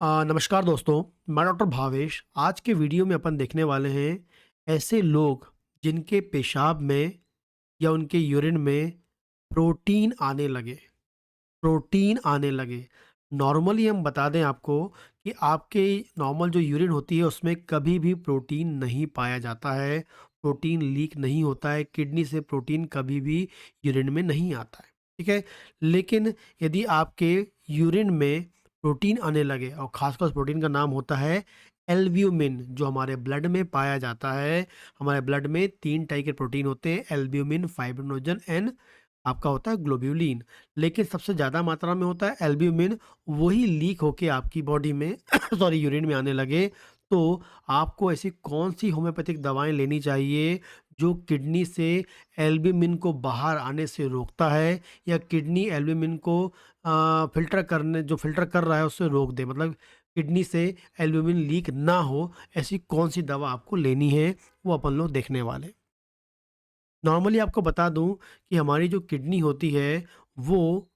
नमस्कार दोस्तों, मैं डॉक्टर भावेश। आज के वीडियो में अपन देखने वाले हैं ऐसे लोग जिनके पेशाब में या उनके यूरिन में प्रोटीन आने लगे। प्रोटीन आने लगे। नॉर्मली हम बता दें आपको कि आपके नॉर्मल जो यूरिन होती है उसमें कभी भी प्रोटीन नहीं पाया जाता है, प्रोटीन लीक नहीं होता है, किडनी से प्रोटीन कभी भी यूरिन में नहीं आता है, ठीक है? लेकिन यदि आपके यूरिन में प्रोटीन आने लगे और ख़ासकर उस प्रोटीन का नाम होता है एल्ब्यूमिन, जो हमारे ब्लड में पाया जाता है। हमारे ब्लड में 3 टाइप के प्रोटीन होते हैं, एल्ब्यूमिन, फाइब्रिनोजन एंड आपका होता है ग्लोब्यूलिन। लेकिन सबसे ज़्यादा मात्रा में होता है एल्ब्यूमिन। वही लीक होके आपकी बॉडी में सॉरी यूरिन में आने लगे, तो आपको ऐसी कौन-सी होम्योपैथिक दवाएँ लेनी चाहिए जो किडनी से एल्ब्यूमिन को बाहर आने से रोकता है या किडनी एल्ब्यूमिन को फ़िल्टर कर रहा है उससे रोक दे। मतलब किडनी से एल्ब्यूमिन लीक ना हो, ऐसी कौन-सी दवा आपको लेनी है, वो अपन लोग देखने वाले हैं। नॉर्मली आपको बता दूँ कि हमारी जो किडनी होती है, वो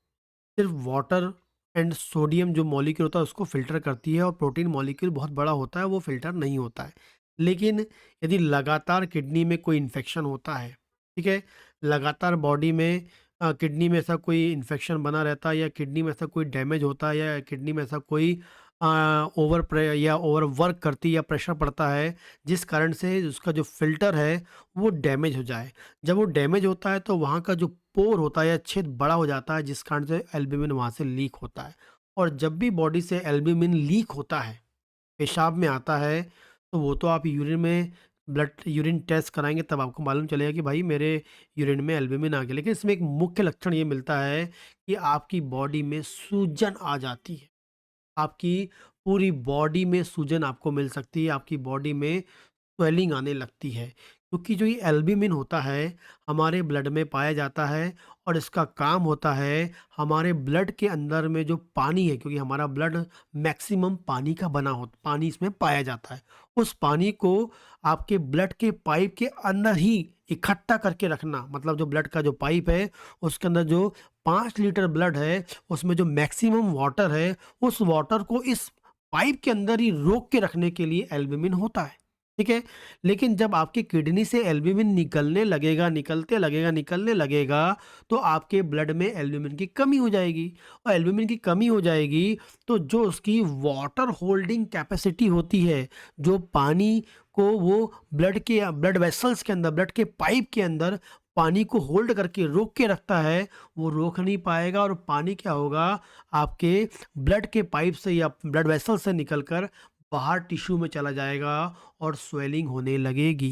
सिर्फ़ वाटर एंड सोडियम जो मॉलिक्यूल होता है उसको फ़िल्टर करती है और प्रोटीन मॉलिक्यूल बहुत बड़ा होता है, वो फ़िल्टर नहीं होता है। लेकिन यदि लगातार किडनी में कोई इन्फेक्शन होता है, ठीक है? लगातार बॉडी में किडनी में ऐसा कोई इन्फेक्शन बना रहता है या किडनी में ऐसा कोई डैमेज होता है या किडनी में ऐसा कोई ओवरवर्क करती है या प्रेशर पड़ता है, जिस कारण से उसका जो फ़िल्टर है, वो डैमेज हो जाए। जब वो डैमेज होता है तो वहाँ का जो पोर होता है या छेद बड़ा हो जाता है जिस कारण से एल्ब्यूमिन वहाँ से लीक होता है। और जब भी बॉडी से एल्ब्यूमिन लीक होता है, पेशाब में आता है, तो वो तो आप यूरिन टेस्ट कराएँगे तब आपको मालूम चलेगा कि भाई मेरे यूरिन में एल्ब्यूमिन आ गया। लेकिन इसमें एक मुख्य लक्षण ये मिलता है कि आपकी बॉडी में सूजन आ जाती है। आपकी पूरी बॉडी में सूजन आपको मिल सकती है, आपकी बॉडी में स्वेलिंग आने लगती है, क्योंकि जो ये एल्ब्यूमिन होता है हमारे ब्लड में पाया जाता है और इसका काम होता है हमारे ब्लड के अंदर में जो पानी है, क्योंकि हमारा ब्लड मैक्सिमम पानी का बना हो, पानी इसमें पाया जाता है। उस पानी को आपके ब्लड के पाइप के अंदर ही इकट्ठा करके रखना, मतलब जो ब्लड का जो पाइप है उसके अंदर जो 5 लीटर ब्लड है उसमें जो मैक्सिमम वाटर है, उस वाटर को इस पाइप के अंदर ही रोक के रखने के लिए एल्ब्यूमिन होता है। ठीक है? लेकिन जब आपकी किडनी से एल्ब्यूमिन निकलने लगेगा, तो आपके ब्लड में एल्ब्यूमिन की कमी हो जाएगी और एल्ब्यूमिन की कमी हो जाएगी, तो जो उसकी वाटर होल्डिंग कैपेसिटी होती है, जो पानी को वो ब्लड वेसल्स के अंदर, ब्लड के पाइप के अंदर पानी को होल्ड करके रोक के रखता है, वो रोक नहीं पाएगा और पानी क्या होगा, आपके ब्लड के पाइप से या ब्लड वेसल से निकल कर बाहर टिश्यू में चला जाएगा और स्वेलिंग होने लगेगी।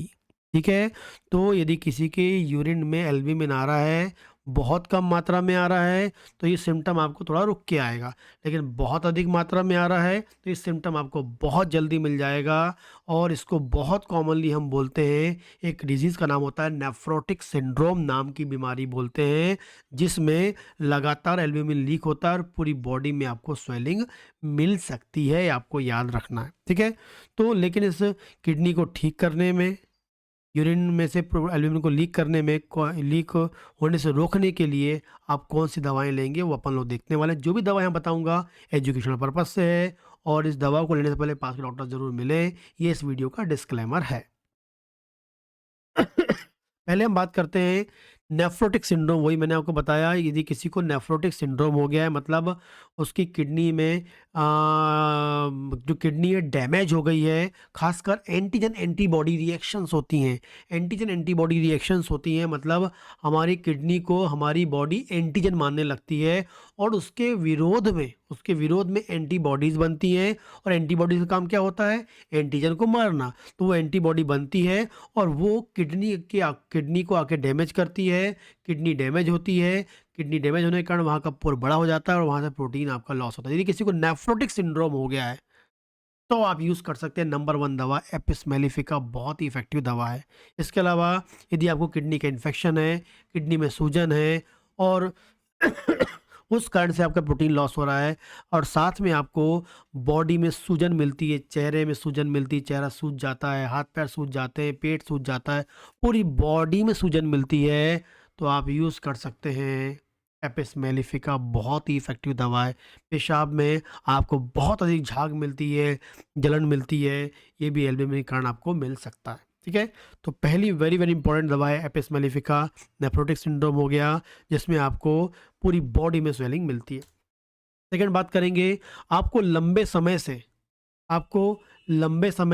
ठीक है? तो यदि किसी के यूरिन में एल्ब्यूमिन आ रहा है, बहुत कम मात्रा में आ रहा है, तो ये सिम्पटम आपको थोड़ा रुक के आएगा। लेकिन बहुत अधिक मात्रा में आ रहा है, तो ये सिम्पटम आपको बहुत जल्दी मिल जाएगा और इसको बहुत कॉमनली हम बोलते हैं, एक डिज़ीज़ का नाम होता है नेफ्रोटिक सिंड्रोम नाम की बीमारी बोलते हैं, जिसमें लगातार एल्ब्यूमिन लीक होता है और पूरी बॉडी में आपको स्वेलिंग मिल सकती है, ये आपको याद रखना है। ठीक है? तो लेकिन इस किडनी को ठीक करने में, यूरिन में से एल्यूमिनियम को लीक करने में, लीक होने से रोकने के लिए आप कौन सी दवाएं लेंगे वो अपन लोग देखने वाले हैं। जो भी दवाएं बताऊंगा एजुकेशनल पर्पज से है और इस दवा को लेने से पहले पास के डॉक्टर जरूर मिले, ये इस वीडियो का डिस्क्लेमर है। पहले हम बात करते हैं नेफ्रोटिक सिंड्रोम। वही मैंने आपको बताया, यदि किसी को नेफ्रोटिक सिंड्रोम हो गया है, मतलब उसकी किडनी में जो किडनी है डैमेज हो गई है, खासकर एंटीजन एंटीबॉडी रिएक्शंस होती हैं। एंटीजन एंटीबॉडी रिएक्शंस होती हैं, मतलब हमारी किडनी को हमारी बॉडी एंटीजन मानने लगती है और उसके विरोध में एंटीबॉडीज बनती हैं और एंटीबॉडीज का काम क्या होता है, एंटीजन को मारना। तो वो एंटीबॉडी बनती है और वो किडनी को आके डैमेज करती है, किडनी डैमेज होती है, किडनी डैमेज होने के कारण वहाँ का पोर बड़ा हो जाता है और वहाँ से प्रोटीन आपका लॉस होता है। यदि किसी को नेफ्रोटिक सिंड्रोम हो गया है, तो आप यूज़ कर सकते हैं नंबर 1 दवा एपिस मेलिफिका, बहुत ही इफ़ेक्टिव दवा है। इसके अलावा यदि आपको किडनी का इन्फेक्शन है, किडनी में सूजन है और उस कारण से आपका प्रोटीन लॉस हो रहा है और साथ में आपको बॉडी में सूजन मिलती है, चेहरे में सूजन मिलती है, चेहरा सूज जाता है, हाथ-पैर सूज जाते हैं, पेट सूज जाता है, पूरी बॉडी में सूजन मिलती है, तो आप यूज़ कर सकते हैं एपिस मेलिफिका बहुत ही इफ़ेक्टिव दवा है। पेशाब में आपको बहुत अधिक झाग मिलती है, जलन मिलती है, ये भी एल्ब्यूमिन के कारण आपको मिल सकता है। ठीक है? तो पहली वेरी, वेरी इंपॉर्टेंट दवा है एपिस मेलिफिका। नेफ्रोटिक सिंड्रोम हो गया, जिसमें आपको पूरी बॉडी में स्वेलिंग मिलती है। सेकंड बात करेंगे, आपको लंबे समय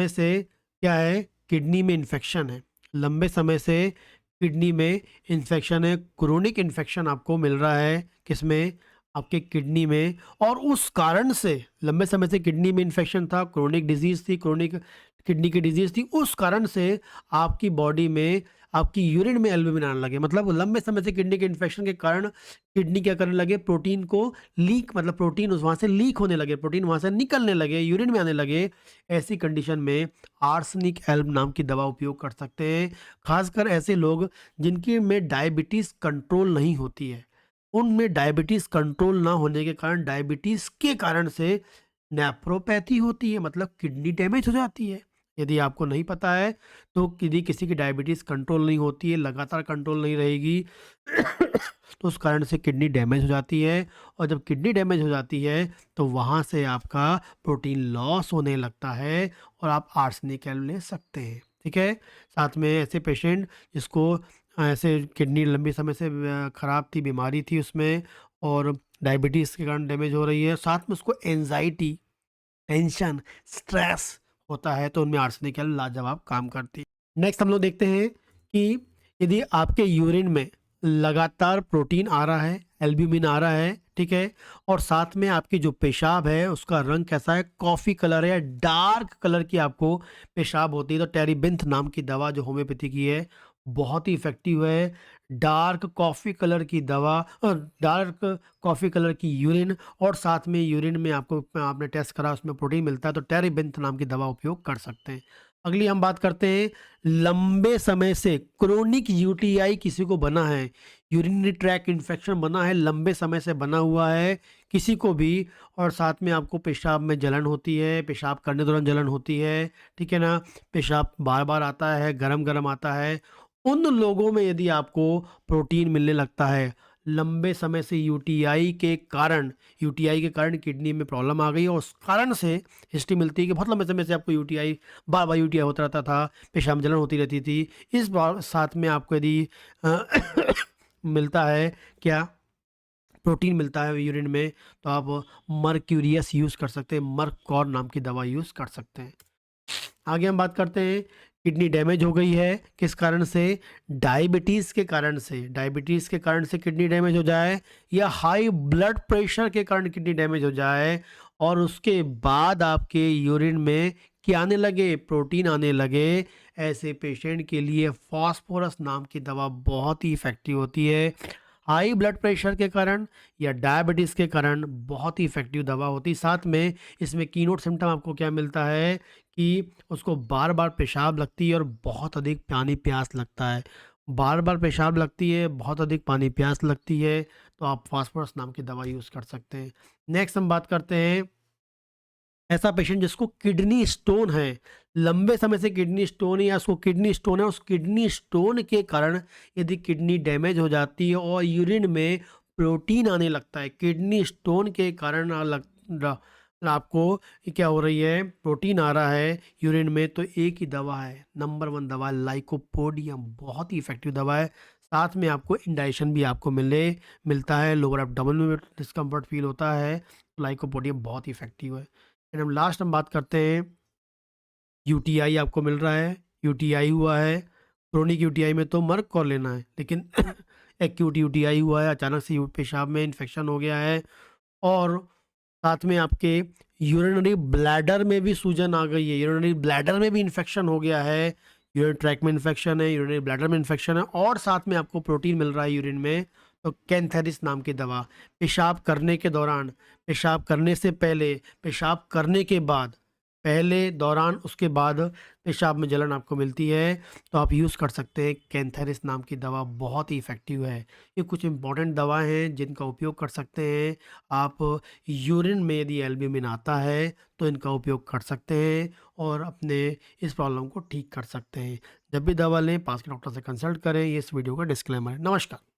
से क्या है, किडनी में इन्फेक्शन है। लंबे समय से किडनी में इन्फेक्शन है, क्रोनिक इन्फेक्शन आपको मिल रहा है, किसमें, आपके किडनी में। और उस कारण से लंबे समय से किडनी में इन्फेक्शन था, क्रोनिक डिजीज़ थी, क्रोनिक किडनी की डिजीज़ थी, उस कारण से आपकी बॉडी में, आपकी यूरिन में एल्ब्यूमिन आने लगे। मतलब लंबे समय से किडनी के इन्फेक्शन के कारण किडनी क्या करने लगे, प्रोटीन को लीक, मतलब प्रोटीन उस वहाँ से लीक होने लगे, प्रोटीन वहाँ से निकलने लगे, यूरिन में आने लगे। ऐसी कंडीशन में आर्सेनिक एल्ब नाम की दवा उपयोग कर सकते हैं। खासकर ऐसे लोग जिनके में डायबिटीज़ कंट्रोल नहीं होती है, उनमें डायबिटीज़ कंट्रोल ना होने के कारण, डायबिटीज़ के कारण से नेफ्रोपैथी होती है, मतलब किडनी डैमेज हो जाती है। यदि आपको नहीं पता है, तो यदि किसी की डायबिटीज़ कंट्रोल नहीं होती है, लगातार कंट्रोल नहीं रहेगी तो उस कारण से किडनी डैमेज हो जाती है। और जब किडनी डैमेज हो जाती है, तो वहाँ से आपका प्रोटीन लॉस होने लगता है और आप आर्सेनिक एल्ब ले सकते हैं। ठीक है? साथ में ऐसे पेशेंट जिसको ऐसे किडनी लंबे समय से ख़राब थी, बीमारी थी उसमें, और डायबिटीज़ के कारण डैमेज हो रही है, साथ में उसको एंजाइटी, टेंशन, स्ट्रेस होता है, तो उनमें आर्सेनिक एल्ब लाजवाब काम करती है। नेक्स्ट हम लोग देखते हैं कि यदि आपके यूरिन में लगातार प्रोटीन आ रहा है, एल्ब्यूमिन आ रहा है, ठीक है, और साथ में आपकी जो पेशाब है उसका रंग कैसा है, कॉफ़ी कलर है या डार्क कलर की आपको पेशाब होती है, तो टेरिबिंथ नाम की दवा जो होम्योपैथी की है, बहुत ही इफ़ेक्टिव है। डार्क कॉफ़ी कलर की दवा, डार्क कॉफ़ी कलर की यूरिन, और साथ में यूरिन में आपने टेस्ट करा उसमें प्रोटीन मिलता है, तो टेरिबिंथ नाम की दवा उपयोग कर सकते हैं। अगली हम बात करते हैं, लंबे समय से क्रोनिक यूटीआई किसी को बना है, यूरिनरी ट्रैक इन्फेक्शन बना है, लंबे समय से बना हुआ है किसी को भी, और साथ में आपको पेशाब में जलन होती है, पेशाब करने दौरान जलन होती है, ठीक है ना, पेशाब बार बार आता है, गरम गरम आता है, उन लोगों में यदि आपको प्रोटीन मिलने लगता है, लंबे समय से यूटीआई के कारण किडनी में प्रॉब्लम आ गई, और उस कारण से हिस्ट्री मिलती है कि बहुत लंबे समय से आपको यूटीआई, बार बार यूटीआई होता रहता था, पेशाब में जलन होती रहती थी। इस बार साथ में आपको यदि मिलता है क्या, प्रोटीन मिलता है यूरिन में, तो आप मर्क्यूरियस यूज़ कर सकते हैं, मर्ककॉर नाम की दवा यूज़ कर सकते हैं। आगे हम बात करते हैं, किडनी डैमेज हो गई है, किस कारण से, डायबिटीज़ के कारण से। डायबिटीज़ के कारण से किडनी डैमेज हो जाए, या हाई ब्लड प्रेशर के कारण किडनी डैमेज हो जाए, और उसके बाद आपके यूरिन में क्या आने लगे, प्रोटीन आने लगे, ऐसे पेशेंट के लिए फास्फोरस नाम की दवा बहुत ही इफ़ेक्टिव होती है। हाई ब्लड प्रेशर के कारण या डायबिटीज़ के कारण बहुत ही इफ़ेक्टिव दवा होती है। साथ में इसमें कीनोट सिम्पटम आपको क्या मिलता है कि उसको बार बार पेशाब लगती है और बहुत अधिक पानी प्यास लगता है। बार बार पेशाब लगती है, बहुत अधिक पानी प्यास लगती है, तो आप फास्फोरस नाम की दवा यूज़ कर सकते हैं। नेक्स्ट हम बात करते हैं, ऐसा पेशेंट जिसको किडनी स्टोन है, लंबे समय से किडनी स्टोन है, या उसको किडनी स्टोन है, उस किडनी स्टोन के कारण यदि किडनी डैमेज हो जाती है और यूरिन में प्रोटीन आने लगता है, किडनी स्टोन के कारण आपको क्या हो रही है, प्रोटीन आ रहा है यूरिन में, तो एक ही दवा है, नंबर 1 दवा है लाइकोपोडियम, बहुत ही इफ़ेक्टिव दवा है। साथ में आपको इंडाइजेशन भी आपको मिलता है, लोअर एब्डोमेन में डिस्कम्फर्ट फील होता है, लाइकोपोडियम बहुत ही इफ़ेक्टिव है। फिर हम बात करते हैं, यूटीआई आपको मिल रहा है, यूटीआई हुआ है, क्रोनिक यूटीआई में तो मर्क कॉल लेना है, लेकिन एक्यूट यूटीआई हुआ है, अचानक से पेशाब में इन्फेक्शन हो गया है, और साथ में आपके यूरिनरी ब्लैडर में भी सूजन आ गई है, यूरिनरी ब्लैडर में भी इन्फेक्शन हो गया है, यूरिन ट्रैक में इन्फेक्शन है, यूरिनरी ब्लैडर में इन्फेक्शन है, और साथ में आपको प्रोटीन मिल रहा है यूरिन में, तो कैंथेरिस नाम की दवा, पेशाब करने के दौरान, पेशाब करने से पहले, पेशाब करने के बाद, पहले, दौरान, उसके बाद पेशाब में जलन आपको मिलती है, तो आप यूज़ कर सकते हैं कैंथेरिस नाम की दवा, बहुत ही इफ़ेक्टिव है। ये कुछ इंपॉर्टेंट दवाएं हैं जिनका उपयोग कर सकते हैं आप। यूरिन में यदि एल्ब्यूमिन आता है, तो इनका उपयोग कर सकते हैं और अपने इस प्रॉब्लम को ठीक कर सकते हैं। जब भी दवा लें, पास के डॉक्टर से कंसल्ट करें। ये इस वीडियो का डिस्क्लेमर है। नमस्कार।